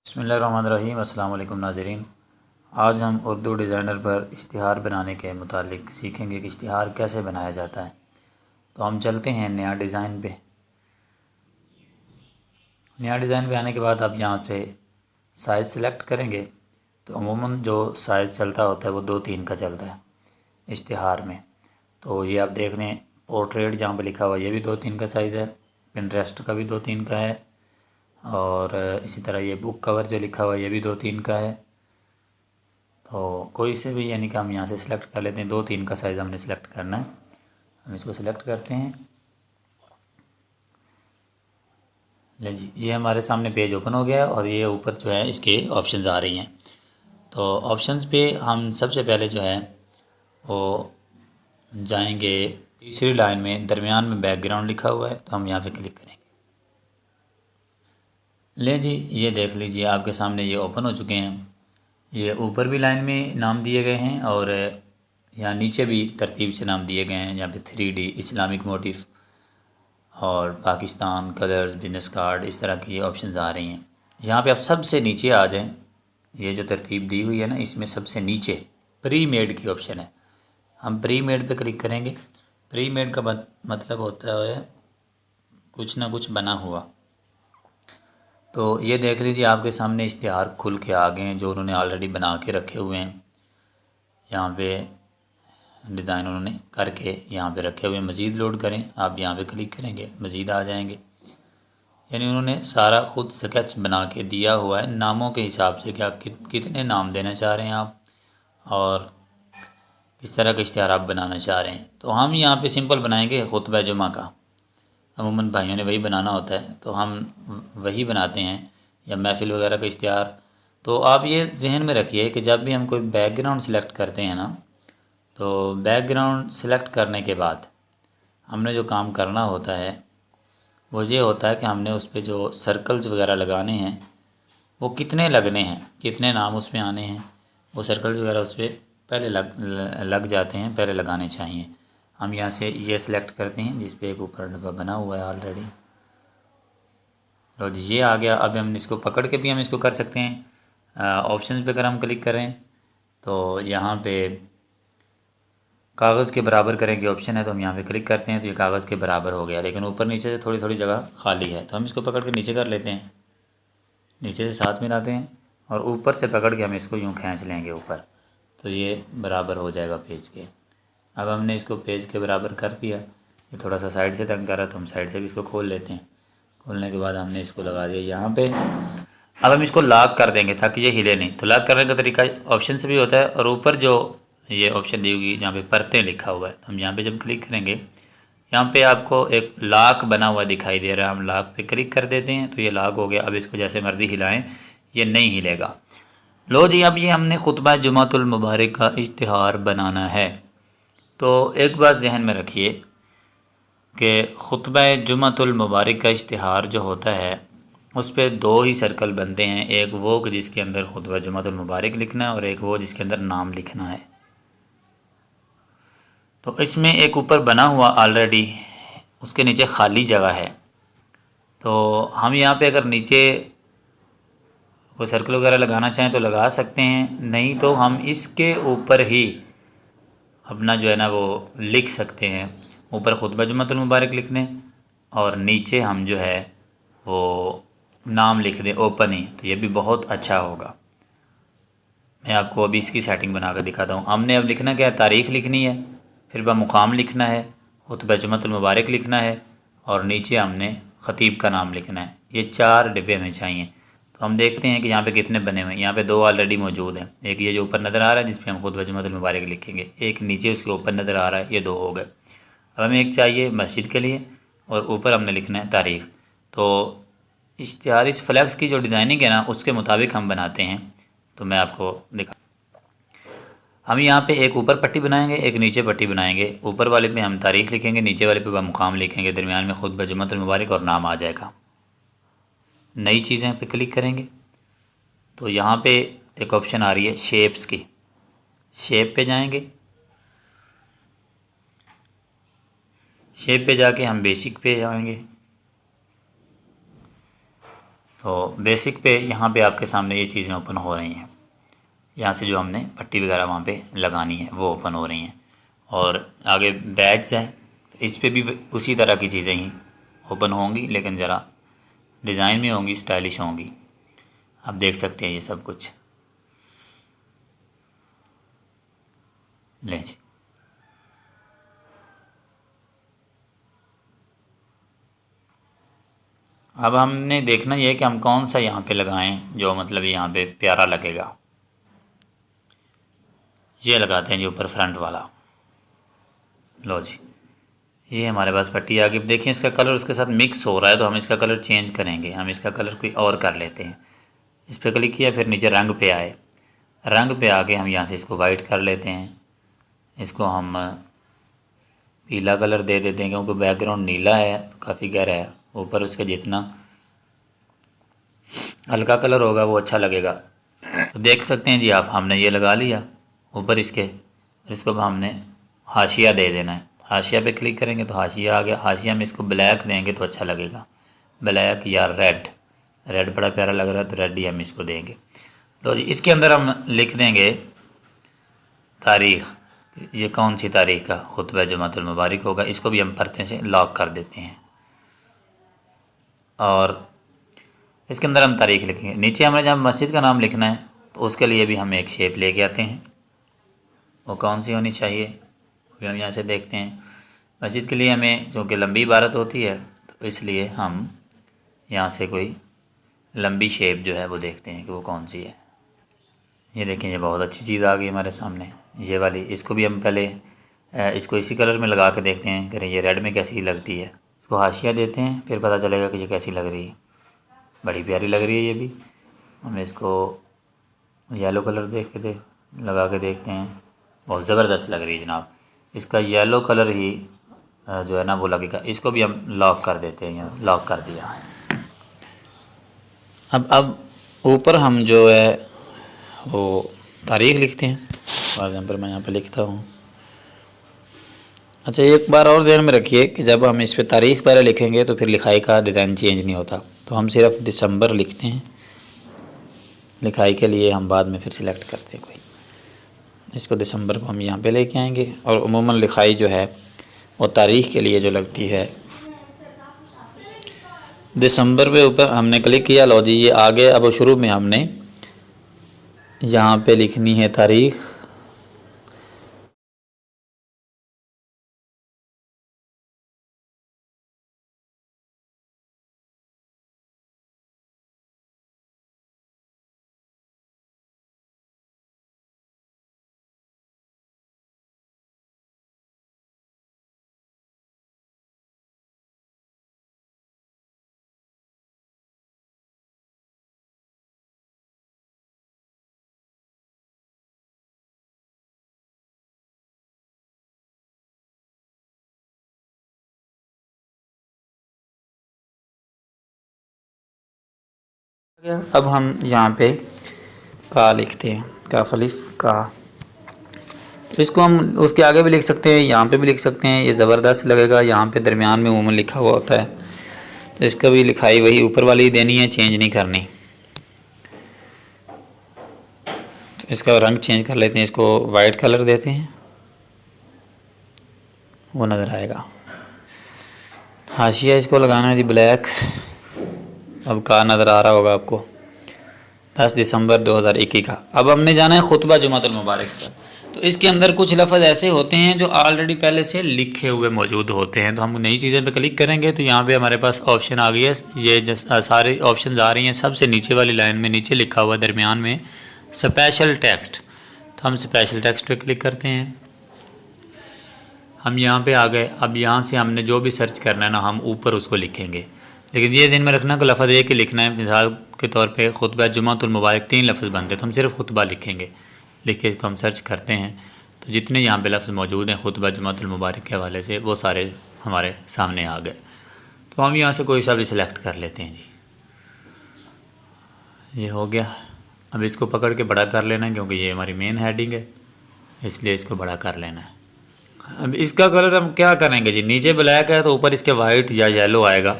बिस्मिल्लाहिर्रहमानिर्रहीम। अस्सलाम वालेकुम नाज़रीन। आज हम उर्दू डिज़ाइनर पर इश्तिहार बनाने के मुतालिक सीखेंगे कि इश्तिहार कैसे बनाया जाता है। तो हम चलते हैं नया डिज़ाइन पे। नया डिज़ाइन पे आने के बाद आप यहाँ पे साइज़ सेलेक्ट करेंगे तो अमूमन जो साइज़ चलता होता है वो 2-3 का चलता है इश्तिहार में। तो ये आप देख लें, पोर्ट्रेट जहाँ पे लिखा हुआ है ये भी 2-3 का साइज़ है, पिंटरेस्ट का भी 2-3 का है, और इसी तरह ये बुक कवर जो लिखा हुआ है ये भी 2-3 का है। तो कोई से भी यानी कि हम यहाँ से सिलेक्ट कर लेते हैं। 2-3 का साइज़ हमने सेलेक्ट करना है। हम इसको सिलेक्ट करते हैं। ले जी, ये हमारे सामने पेज ओपन हो गया है और ये ऊपर जो है इसके ऑप्शंस आ रही हैं। तो ऑप्शंस पे हम सबसे पहले जो है वो जाएंगे तीसरी लाइन में, दरमियान में बैकग्राउंड लिखा हुआ है तो हम यहाँ पे क्लिक करेंगे। ले जी, ये देख लीजिए आपके सामने ये ओपन हो चुके हैं। ये ऊपर भी लाइन में नाम दिए गए हैं और यहाँ नीचे भी तरतीब से नाम दिए गए हैं। यहाँ पे 3D इस्लामिक मोटिव और पाकिस्तान कलर्स, बिजनेस कार्ड, इस तरह की ऑप्शंस आ रही हैं। यहाँ पे आप सबसे नीचे आ जाएं। ये जो तरतीब दी हुई है ना, इसमें सबसे नीचे प्री मेड की ऑप्शन है। हम प्री मेड पे क्लिक करेंगे। प्री मेड का मतलब होता है कुछ ना कुछ बना हुआ। तो ये देख लीजिए आपके सामने इश्तिहार खुल के आ गए हैं जो उन्होंने ऑलरेडी बना के रखे हुए हैं। यहाँ पे डिज़ाइन उन्होंने करके यहाँ पे रखे हुए हैं। मज़ीद लोड करें, आप यहाँ पे क्लिक करेंगे मज़ीद आ जाएंगे। यानी उन्होंने सारा ख़ुद स्केच बना के दिया हुआ है नामों के हिसाब से, क्या कितने नाम देना चाह रहे हैं आप और किस तरह का इश्तिहार आप बनाना चाह रहे हैं। तो हम यहाँ पे सिंपल बनाएंगे खुतबा जुमा का। अमूमन भाइयों ने वही बनाना होता है तो हम वही बनाते हैं, या महफ़िल वगैरह का इश्तिहार। तो आप ये जहन में रखिए कि जब भी हम कोई बैकग्राउंड सेलेक्ट करते हैं ना, तो बैकग्राउंड सेलेक्ट करने के बाद हमने जो काम करना होता है वो ये होता है कि हमने उस पर जो सर्कल्स वगैरह लगाने हैं वो कितने लगने हैं, कितने नाम उसमें आने हैं, वो सर्कल्स वगैरह उस पर पहले लग जाते हैं, पहले लगाने चाहिए। हम यहाँ से ये सिलेक्ट करते हैं जिस पे एक ऊपर डब्बा बना हुआ है ऑलरेडी। तो ये आ गया। अब हम इसको पकड़ के भी हम इसको कर सकते हैं। ऑप्शन पे अगर हम क्लिक करें तो यहाँ पे कागज़ के बराबर करें कि ऑप्शन है, तो हम यहाँ पे क्लिक करते हैं तो ये कागज़ के बराबर हो गया, लेकिन ऊपर नीचे से थोड़ी थोड़ी जगह खाली है। तो हम इसको पकड़ के नीचे कर लेते हैं, नीचे से साथ मिलाते हैं और ऊपर से पकड़ के हम इसको यूँ खींच लेंगे ऊपर, तो ये बराबर हो जाएगा पेज के। अब हमने इसको पेज के बराबर कर दिया। ये थोड़ा सा साइड से तंग कर रहा तो हम साइड से भी इसको खोल लेते हैं। खोलने के बाद हमने इसको लगा दिया यहाँ पे। अब हम इसको लॉक कर देंगे ताकि ये हिले नहीं। तो लॉक करने का तरीका ऑप्शन से भी होता है, और ऊपर जो ये ऑप्शन दी होगी जहाँ पे परतें लिखा हुआ है, तो हम यहाँ पे जब क्लिक करेंगे यहाँ पे आपको एक लॉक बना हुआ दिखाई दे रहा है। हम लॉक पे क्लिक कर देते हैं तो ये लॉक हो गया। अब इसको जैसे मर्ज़ी हिलाएं ये नहीं हिलेगा। लो जी, अब ये हमने खुतबा जुमातुल मुबारक का इश्तिहार बनाना है। तो एक बात जहन में रखिए कि खुतबा जुमातुल मुबारक का इश्तिहार जो होता है उस पर 2 ही सर्कल बनते हैं। एक वो कि जिसके अंदर खुतबा जुमातुल मुबारक लिखना है और एक वो जिसके अंदर नाम लिखना है। तो इसमें एक ऊपर बना हुआ ऑलरेडी, उसके नीचे खाली जगह है। तो हम यहाँ पे अगर नीचे कोई सर्कल वगैरह लगाना चाहें तो लगा सकते हैं, नहीं तो हम इसके ऊपर ही अपना जो है ना वो लिख सकते हैं। ऊपर खुतबा जुमातुल मुबारक लिख दें और नीचे हम जो है वो नाम लिख दें ओपन ही, तो ये भी बहुत अच्छा होगा। मैं आपको अभी इसकी सेटिंग बना कर दिखाता हूँ। हमने अब लिखना क्या है, तारीख़ लिखनी है, फिर मुक़ाम लिखना है, खुतबा जुमातुल मुबारक लिखना है और नीचे हमने ख़तीब का नाम लिखना है। ये 4 डिब्बे हमें चाहिए। तो हम देखते हैं कि यहाँ पे कितने बने हुए हैं। यहाँ पे 2 ऑलरेडी मौजूद हैं। एक ये जो ऊपर नज़र आ रहा है जिस पे हम खुतबा जुमातुल मुबारक लिखेंगे, एक नीचे उसके ऊपर नज़र आ रहा है, ये 2 हो गए। अब हमें एक चाहिए मस्जिद के लिए और ऊपर हमने लिखना है तारीख़। तो इश्तिहार इस फ्लैक्स की जो डिज़ाइनिंग है ना उसके मुताबिक हम बनाते हैं। तो मैं आपको दिखा, हम यहाँ पे एक ऊपर पट्टी बनाएंगे, एक नीचे पट्टी बनाएंगे। ऊपर वाले पे हम तारीख़ लिखेंगे, नीचे वाले पे मुक़ाम लिखेंगे, दरमियान में खुतबा जुमातुल मुबारक और नाम आ जाएगा। नई चीज़ें पे क्लिक करेंगे तो यहाँ पे एक ऑप्शन आ रही है शेप्स की। शेप पे जाएंगे, शेप पे जाके हम बेसिक पे जाएंगे। तो बेसिक पे यहाँ पे आपके सामने ये चीज़ें ओपन हो रही हैं। यहाँ से जो हमने पट्टी वगैरह वहाँ पे लगानी है वो ओपन हो रही हैं। और आगे बैग्स है, इस पे भी उसी तरह की चीज़ें ही ओपन होंगी, लेकिन ज़रा डिज़ाइन में होंगी, स्टाइलिश होंगी। आप देख सकते हैं ये सब कुछ। ले जी, अब हमने देखना ये है कि हम कौन सा यहाँ पे लगाएं जो मतलब यहाँ पे प्यारा लगेगा। ये लगाते हैं जी ऊपर फ्रंट वाला। लो जी, ये हमारे पास पट्टी आ गई। देखिए इसका कलर उसके साथ मिक्स हो रहा है, तो हम इसका कलर चेंज करेंगे। हम इसका कलर कोई और कर लेते हैं। इस पर क्लिक किया, फिर नीचे रंग पे आए, रंग पे आके हम यहाँ से इसको वाइट कर लेते हैं। इसको हम पीला कलर दे देते हैं, क्योंकि बैकग्राउंड नीला है तो काफ़ी गहरा है। ऊपर उसके जितना हल्का कलर होगा वो अच्छा लगेगा। तो देख सकते हैं जी आप, हमने ये लगा लिया ऊपर इसके। इसको हमने हाशिया दे देना है। हाशिया पे क्लिक करेंगे तो हाशिया आ गया। हाशिया में इसको ब्लैक देंगे तो अच्छा लगेगा, ब्लैक या रेड। रेड बड़ा प्यारा लग रहा है तो रेड ही हम इसको देंगे। तो जी इसके अंदर हम लिख देंगे तारीख़। ये कौन सी तारीख़ का खुतबा जुमातुल मुबारक होगा, इसको भी हम परते से लॉक कर देते हैं। और इसके अंदर हम तारीख़ लिखेंगे। नीचे हमें जब मस्जिद का नाम लिखना है तो उसके लिए भी हम एक शेप लेके आते हैं। वो कौन सी होनी चाहिए अभी हम यहाँ से देखते हैं। मस्जिद के लिए हमें चूँकि लंबी इबारत होती है तो इसलिए हम यहाँ से कोई लंबी शेप जो है वो देखते हैं कि वो कौन सी है। ये देखें, ये बहुत अच्छी चीज़ आ गई हमारे सामने, ये वाली। इसको भी हम पहले इसको इसी कलर में लगा के देखते हैं कि ये रेड में कैसी लगती है। इसको हाशिया देते हैं, फिर पता चलेगा कि ये कैसी लग रही है। बड़ी प्यारी लग रही है ये भी। हम इसको येलो कलर लगा के देखते हैं, बहुत ज़बरदस्त लग रही है जनाब। इसका येलो कलर ही जो है ना वो लगेगा। इसको भी हम लॉक कर देते हैं, यहाँ लॉक कर दिया है। अब ऊपर हम जो है वो तारीख़ लिखते हैं। फॉर एग्ज़ाम्पल मैं यहाँ पे लिखता हूँ। अच्छा, एक बार और ज़हन में रखिए कि जब हम इस पे तारीख़ पहले लिखेंगे तो फिर लिखाई का डिज़ाइन चेंज नहीं होता। तो हम सिर्फ दिसंबर लिखते हैं। लिखाई के लिए हम बाद में फिर सिलेक्ट करते हैं कोई। इसको दिसंबर को हम यहाँ पे लेके आएंगे। और उमूमन लिखाई जो है वो तारीख़ के लिए जो लगती है दिसंबर पे ऊपर हमने क्लिक किया। लो जी, ये आ गया। अब शुरू में हमने यहाँ पे लिखनी है तारीख़। अब हम यहाँ पे का लिखते हैं, का खलीफ का। तो इसको हम उसके आगे भी लिख सकते हैं, यहाँ पे भी लिख सकते हैं। ये ज़बरदस्त लगेगा। यहाँ पे दरमियान में उमूमन लिखा हुआ होता है, तो इसका भी लिखाई वही ऊपर वाली देनी है, चेंज नहीं करनी। तो इसका रंग चेंज कर लेते हैं। इसको वाइट कलर देते हैं, वो नज़र आएगा। हाशिया इसको लगाना है जी ब्लैक। अब का नज़र आ रहा होगा आपको, 10 दिसंबर 2021 का। अब हमने जाना है खुतबा जुमातुल मुबारक पर। तो इसके अंदर कुछ लफ्ज़ ऐसे होते हैं जो ऑलरेडी पहले से लिखे हुए मौजूद होते हैं। तो हम नई चीज़ें पे क्लिक करेंगे तो यहाँ पे हमारे पास ऑप्शन आ गई है। ये सारे ऑप्शन आ रही हैं। सबसे नीचे वाली लाइन में नीचे लिखा हुआ दरमियान में स्पेशल टेक्स्ट। तो हम स्पेशल टेक्स्ट पे क्लिक करते हैं। हम यहाँ पे आ गए। अब यहाँ से हमने जो भी सर्च करना है ना, हम ऊपर उसको लिखेंगे। लेकिन ये ध्यान में रखना कि लफ्ज़ एक ही लिखना है। मिसाल के तौर पे खुतबा जुमातुल मुबारक 3 लफ्ज़ बनते हैं, तो हम सिर्फ खुतबा लिखेंगे। लिख के इसको हम सर्च करते हैं तो जितने यहाँ पे लफ्ज़ मौजूद हैं खुतबा जुमातुल मुबारक के हवाले से, वो सारे हमारे सामने आ गए। तो हम यहाँ से कोई सा भी सिलेक्ट कर लेते हैं जी। ये हो गया। अब इसको पकड़ के बड़ा कर लेना है, क्योंकि ये हमारी मेन हेडिंग है, इसलिए इसको बड़ा कर लेना है। अब इसका कलर हम क्या करेंगे जी, नीचे ब्लैक है तो ऊपर इसके वाइट या येलो आएगा।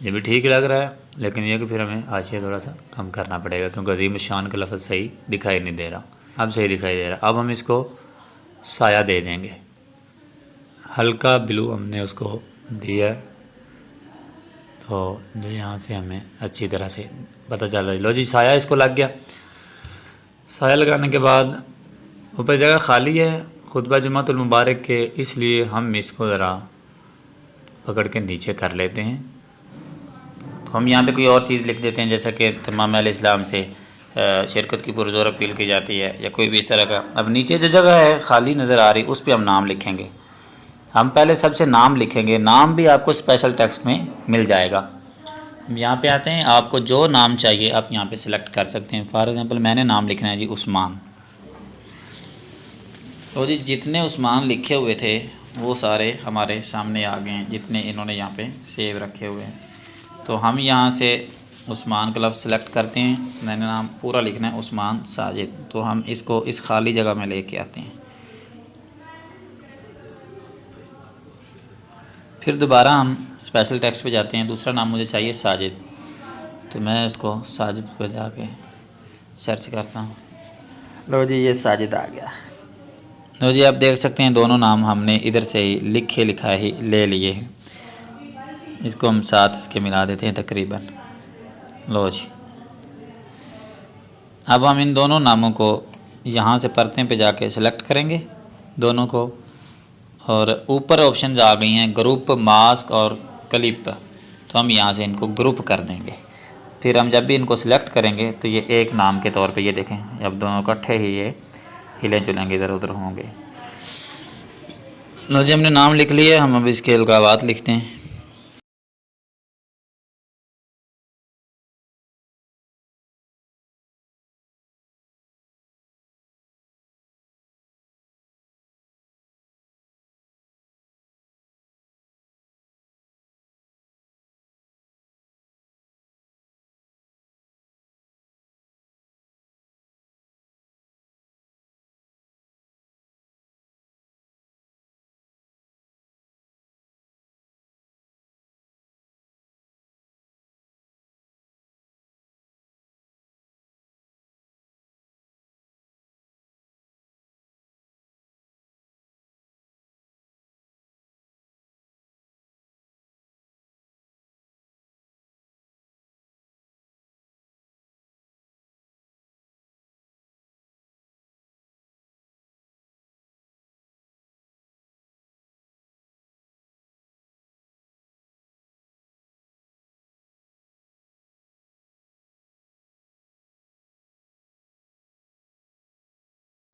ये भी ठीक लग रहा है। लेकिन ये कि फिर हमें हाशिया थोड़ा सा कम करना पड़ेगा क्योंकि अजीम शान का लफ्ज़ सही दिखाई नहीं दे रहा। अब सही दिखाई दे रहा। अब हम इसको साया दे देंगे, हल्का ब्लू हमने उसको दिया। तो जो यहाँ से हमें अच्छी तरह से पता चल रहा है। लो जी, साया इसको लग गया। साया लगाने के बाद ऊपर जगह खाली है खुतबा जुमातुल मुबारक के, इसलिए हम इसको ज़रा पकड़ के नीचे कर लेते हैं। तो हम यहाँ पे कोई और चीज़ लिख देते हैं, जैसा कि तमाम अहले इस्लाम से शिरकत की पुरज़ोर अपील की जाती है या कोई भी इस तरह का। अब नीचे जो जगह है खाली नज़र आ रही, उस पर हम नाम लिखेंगे। हम पहले सबसे नाम लिखेंगे, नाम भी आपको स्पेशल टेक्स्ट में मिल जाएगा। हम यहाँ पे आते हैं, आपको जो नाम चाहिए आप यहाँ पे सिलेक्ट कर सकते हैं। फॉर एग्ज़ाम्पल मैंने नाम लिखना है जी उस्मान। तो जी जितने उस्मान लिखे हुए थे वो सारे हमारे सामने आ गए हैं, जितने इन्होंने यहाँ पे सेव रखे हुए हैं। तो हम यहाँ से उस्मान का लफ्ज़ सेलेक्ट करते हैं। मैंने नाम पूरा लिखना है उस्मान साजिद, तो हम इसको इस खाली जगह में लेके आते हैं। फिर दोबारा हम स्पेशल टेक्स्ट पे जाते हैं। दूसरा नाम मुझे चाहिए साजिद, तो मैं इसको साजिद पर जाके सर्च करता हूँ। लो जी, ये साजिद आ गया। लो जी, आप देख सकते हैं दोनों नाम हमने इधर से ही लिखा ही ले लिए हैं। इसको हम साथ इसके मिला देते हैं तकरीबन। लो जी, अब हम इन दोनों नामों को यहाँ से परतें पे जाके सेलेक्ट करेंगे दोनों को, और ऊपर ऑप्शंस आ गई हैं ग्रुप, मास्क और क्लिप। तो हम यहाँ से इनको ग्रुप कर देंगे। फिर हम जब भी इनको सिलेक्ट करेंगे तो ये एक नाम के तौर पे ये देखें, अब दोनों इकट्ठे ही ये हिले चलेंगे, इधर उधर होंगे। लो जी, हमने नाम लिख लिए। हम अब इसके अलकाबात लिखते हैं।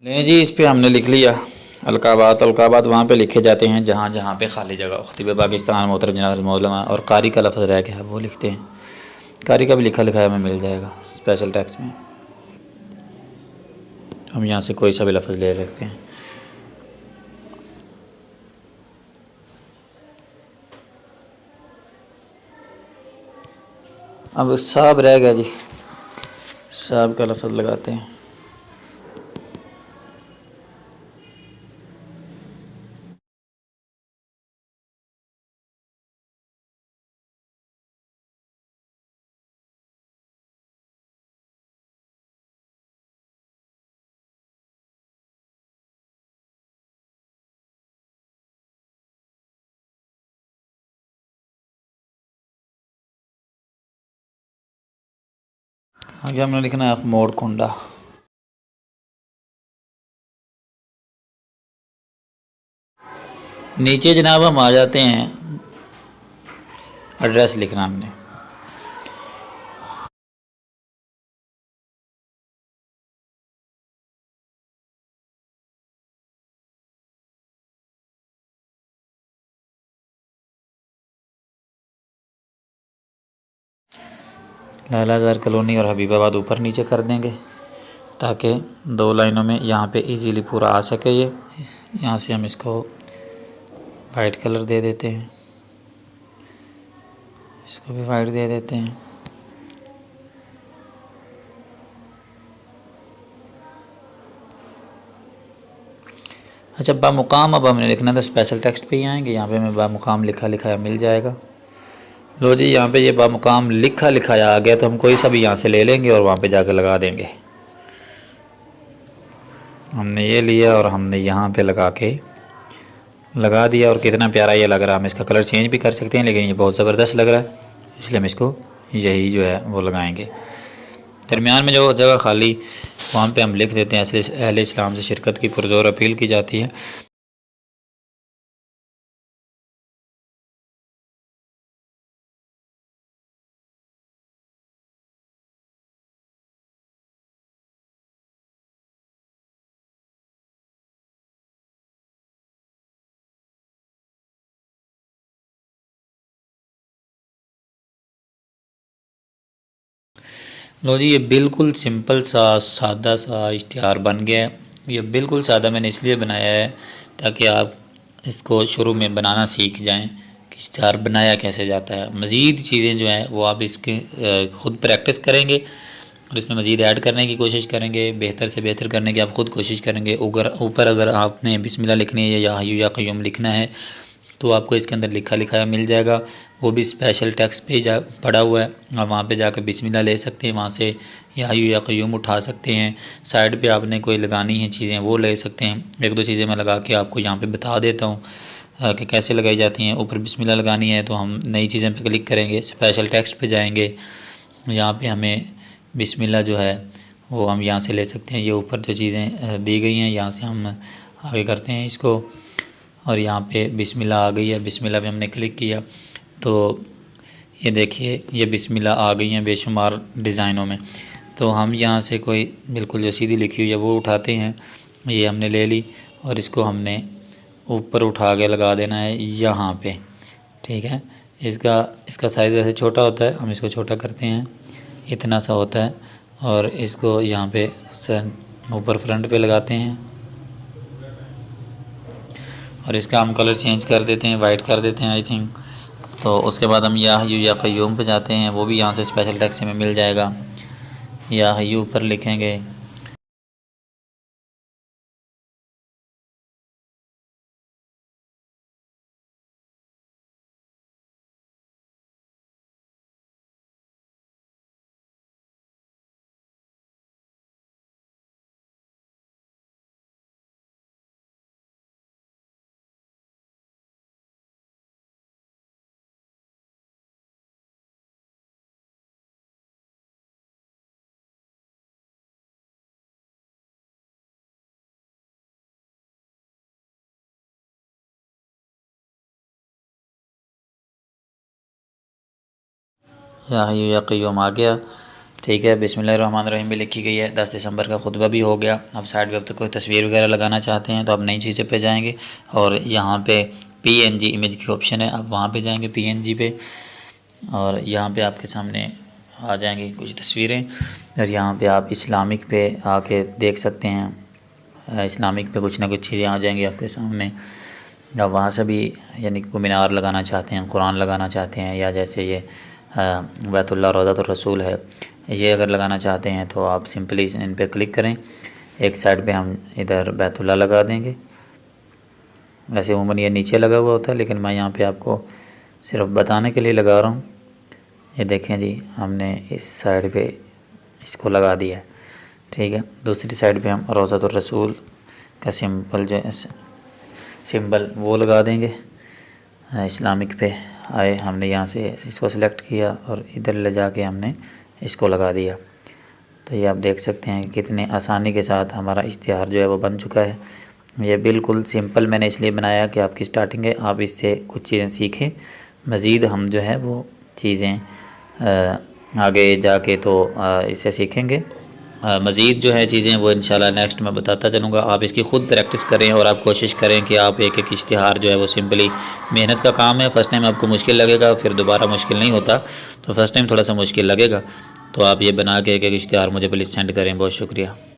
नहीं जी, इस पे हमने लिख लिया अलकाबात। अलकाबात वहाँ पे लिखे जाते हैं जहाँ जहाँ पे खाली जगह। ख़तीब पाकिस्तान मोहतरम जनाब मौलाना और कारी का लफ्ज़ रह गया है वो लिखते हैं। कारी का भी लिखा लिखाया हमें मिल जाएगा स्पेशल टेक्स्ट में। हम यहाँ से कोई सा भी लफ्ज़ ले सकते हैं। अब साहब रह गया जी, साहब का लफ्ज़ लगाते हैं। आगे हमने लिखना है ऑफ मोड कुंडा। नीचे जनाब हम आ जाते हैं, एड्रेस लिखना हमने। लालाजार कॉलोनी और हबीबाबाद ऊपर नीचे कर देंगे ताकि 2 लाइनों में यहाँ पे इजीली पूरा आ सके। ये यहाँ से हम इसको वाइट कलर दे देते हैं, इसको भी वाइट दे देते हैं। अच्छा, बामुकाम अब हमने लिखना था स्पेशल टेक्स्ट पे ही आएंगे। यहाँ पे हमें बामुकाम लिखा लिखाया मिल जाएगा। लो जी, यहाँ पे ये बामुकाम लिखा लिखाया आ गया, तो हम कोई सा भी यहाँ से ले लेंगे और वहाँ पे जाकर लगा देंगे। हमने ये लिया और हमने यहाँ पे लगा दिया और कितना प्यारा ये लग रहा है। हम इसका कलर चेंज भी कर सकते हैं, लेकिन ये बहुत ज़बरदस्त लग रहा है, इसलिए हम इसको यही जो है वो लगाएंगे। दरमियान में जो जगह खाली, वहाँ पे हम लिख देते हैं अहले इस्लाम से शिरकत की पुरज़ोर अपील की जाती है। लो जी, ये बिल्कुल सिंपल सा सादा सा इश्तिहार बन गया है। ये बिल्कुल सादा मैंने इसलिए बनाया है ताकि आप इसको शुरू में बनाना सीख जाएं कि इश्तिहार बनाया कैसे जाता है। मज़ीद चीज़ें जो हैं वो आप इसके ख़ुद प्रैक्टिस करेंगे और इसमें मज़ीद ऐड करने की कोशिश करेंगे, बेहतर से बेहतर करने की आप ख़ुद कोशिश करेंगे। ऊपर अगर आपने बिस्मिल्लाह लिखनी है या हय्यू या क़य्यूम लिखना है तो आपको इसके अंदर लिखा लिखाया मिल जाएगा, वो भी स्पेशल टेक्स्ट पे पड़ा हुआ है। और वहाँ पे जाकर बिस्मिल्लाह ले सकते हैं, वहाँ से या हय्यू या क़य्यूम उठा सकते हैं। साइड पे आपने कोई लगानी है चीज़ें वो ले सकते हैं। एक दो चीज़ें मैं लगा के आपको यहाँ पे बता देता हूँ कि कैसे लगाई जाती हैं। ऊपर बिस्मिल्लाह लगानी है तो हम नई चीज़ें पे क्लिक करेंगे, स्पेशल टेक्स्ट पे जाएंगे, यहाँ पे हमें बिस्मिल्लाह जो है वो हम यहाँ से ले सकते हैं। ये ऊपर जो चीज़ें दी गई हैं यहाँ से हम आगे करते हैं इसको, और यहाँ पे बिस्मिल्लाह आ गई है। बिस्मिल्लाह पे हमने क्लिक किया तो ये देखिए ये बिस्मिल्लाह आ गई हैं बेशुमार डिज़ाइनों में। तो हम यहाँ से कोई बिल्कुल जो सीधी लिखी हुई है वो उठाते हैं, ये हमने ले ली और इसको हमने ऊपर उठा के लगा देना है यहाँ पे, ठीक है। इसका साइज़ वैसे छोटा होता है, हम इसको छोटा करते हैं, इतना सा होता है, और इसको यहाँ पे ऊपर फ्रंट पे लगाते हैं और इसका हम कलर चेंज कर देते हैं, वाइट कर देते हैं आई थिंक। तो उसके बाद हम या हय्यू या क़य्यूम पे जाते हैं, वो भी यहाँ से स्पेशल टेक्स्ट में मिल जाएगा। या हय्यू ऊपर लिखेंगे, या हय्यू या क़य्यूम आ गया, ठीक है। बिस्मिल्लाहिर्रहमानिर्रहीम भी लिखी गई है। 10 दिसंबर का खुतबा भी हो गया। अब साइड पे अब तक कोई तस्वीर वगैरह लगाना चाहते हैं तो आप नई चीज़ें पे जाएंगे और यहाँ पे PNG इमेज की ऑप्शन है, आप वहाँ पे जाएंगे PNG पे, और यहाँ पे आपके सामने आ जाएंगी कुछ तस्वीरें, और यहाँ पे आप इस्लामिक पे आके देख सकते हैं। इस्लामिक पे कुछ ना कुछ चीज़ें आ जाएंगी आपके सामने। आप वहाँ से भी यानी कि मीनार लगाना चाहते हैं, कुरान लगाना चाहते हैं, या जैसे ये बैतुल्लाह रौज़ातुर रसूल है, ये अगर लगाना चाहते हैं तो आप सिंपली इन पे क्लिक करें। एक साइड पे हम इधर बैतुल्लाह लगा देंगे। वैसे उमूमन ये नीचे लगा हुआ होता है, लेकिन मैं यहाँ पे आपको सिर्फ बताने के लिए लगा रहा हूँ। ये देखें जी, हमने इस साइड पे इसको लगा दिया है, ठीक है। दूसरी साइड पे हम रौज़ातुर रसूल का सिंबल वो लगा देंगे। इस्लामिक पे आए, हमने यहाँ से इसको सिलेक्ट किया और इधर ले जाके हमने इसको लगा दिया। तो ये आप देख सकते हैं कितने आसानी के साथ हमारा इश्तिहार जो है वो बन चुका है। ये बिल्कुल सिंपल मैंने इसलिए बनाया कि आपकी स्टार्टिंग है, आप इससे कुछ चीज़ें सीखें। मज़ीद हम जो है वो चीज़ें आगे जाके तो इससे सीखेंगे। मज़ीद जो है चीज़ें वो इंशाल्लाह नेक्स्ट मैं बताता चलूँगा। आप इसकी ख़ुद प्रैक्टिस करें और आप कोशिश करें कि आप एक एक इश्तिहार जो है वो सिंपली, मेहनत का काम है। फ़र्स्ट टाइम आपको मुश्किल लगेगा, फिर दोबारा मुश्किल नहीं होता, तो फ़र्स्ट टाइम थोड़ा सा मुश्किल लगेगा। तो आप ये बना के एक एक इश्तिहार मुझे प्लीज़ सेंड करें। बहुत शुक्रिया।